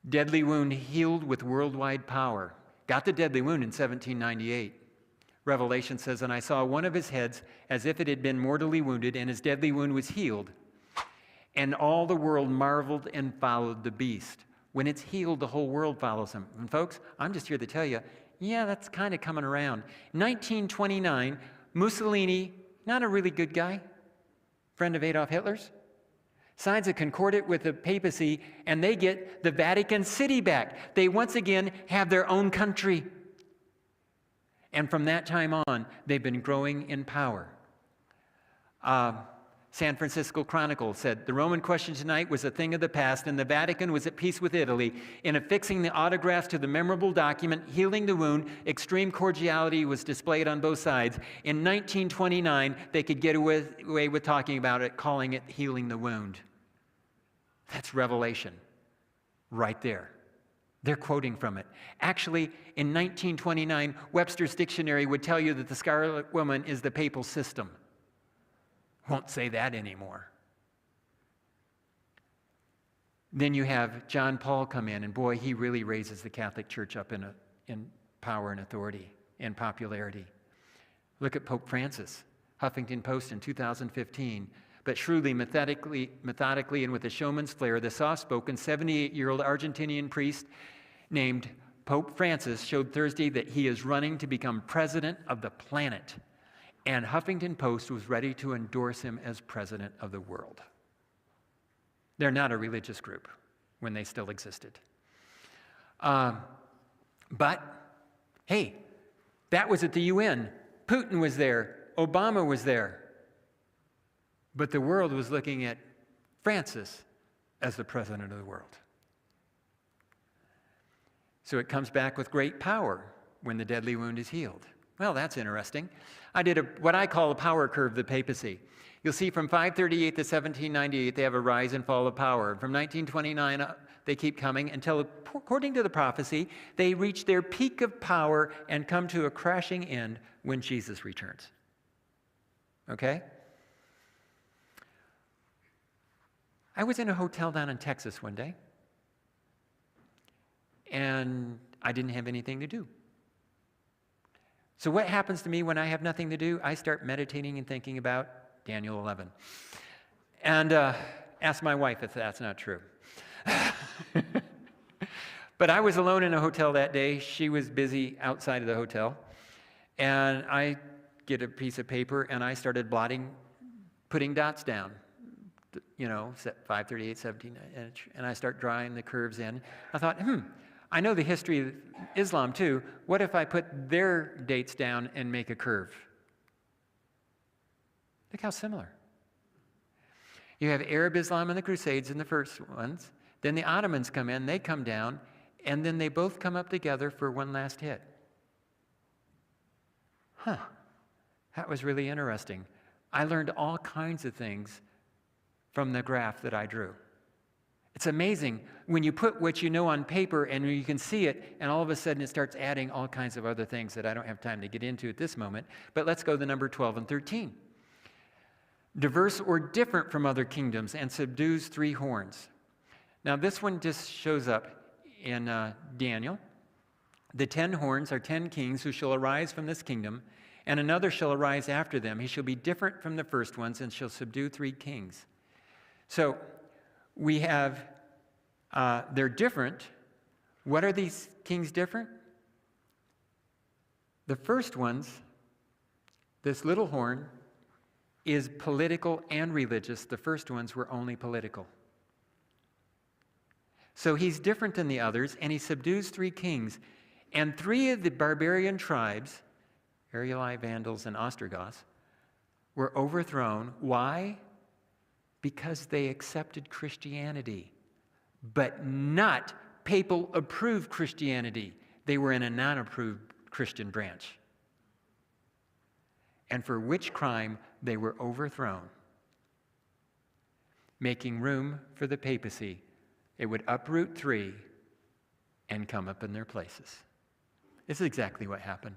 Deadly wound healed with worldwide power. Got the deadly wound in 1798. Revelation says, and I saw one of his heads as if it had been mortally wounded, and his deadly wound was healed. And all the world marveled and followed the beast. When it's healed, the whole world follows him. And folks, I'm just here to tell you, yeah, that's kind of coming around. 1929, Mussolini, not a really good guy, friend of Adolf Hitler's, signs a Concordat with the papacy, and they get the Vatican City back. They once again have their own country. And from that time on, they've been growing in power. San Francisco Chronicle said, the Roman question tonight was a thing of the past, and the Vatican was at peace with Italy. In affixing the autographs to the memorable document, healing the wound, extreme cordiality was displayed on both sides. In 1929, they could get away with talking about it, calling it healing the wound. That's Revelation, right there. They're quoting from it. Actually, in 1929, Webster's Dictionary would tell you that the Scarlet Woman is the papal system. Won't say that anymore. Then you have John Paul come in, and boy, he really raises the Catholic Church up in power and authority and popularity. Look at Pope Francis, Huffington Post in 2015. But shrewdly, methodically, and with a showman's flair, the soft-spoken 78-year-old Argentinian priest named Pope Francis showed Thursday that he is running to become president of the planet. And Huffington Post was ready to endorse him as president of the world. They're not a religious group when they still existed. But, hey, that was at the UN. Putin was there. Obama was there. But the world was looking at Francis as the president of the world. So it comes back with great power when the deadly wound is healed. Well, that's interesting. I did what I call a power curve of the papacy. You'll see from 538 to 1798, they have a rise and fall of power. From 1929 up, they keep coming until, according to the prophecy, they reach their peak of power and come to a crashing end when Jesus returns. Okay? I was in a hotel down in Texas one day, and I didn't have anything to do. So what happens to me when I have nothing to do? I start meditating and thinking about Daniel 11. And ask my wife if that's not true. But I was alone in a hotel that day. She was busy outside of the hotel. And I get a piece of paper, and I started putting dots down. 538, 17, and I start drawing the curves in. I thought, I know the history of Islam too. What if I put their dates down and make a curve? Look how similar. You have Arab Islam and the Crusades in the first ones. Then the Ottomans come in, they come down, and then they both come up together for one last hit. That was really interesting. I learned all kinds of things from the graph that I drew. It's amazing when you put what you know on paper and you can see it, and all of a sudden it starts adding all kinds of other things that I don't have time to get into at this moment. But let's go to number 12 and 13. Diverse or different from other kingdoms and subdues 3 horns. Now this one just shows up in Daniel. The 10 horns are 10 kings who shall arise from this kingdom, and another shall arise after them. He shall be different from the first ones and shall subdue 3 kings. So we have, they're different. What are these kings different? The first ones, this little horn, is political and religious. The first ones were only political. So he's different than the others, and he subdues 3 kings. And 3 of the barbarian tribes, Arieli, Vandals, and Ostrogoths, were overthrown. Why? Because they accepted Christianity, but not papal-approved Christianity. They were in a non-approved Christian branch. And for which crime they were overthrown, making room for the papacy. It would uproot 3 and come up in their places. This is exactly what happened.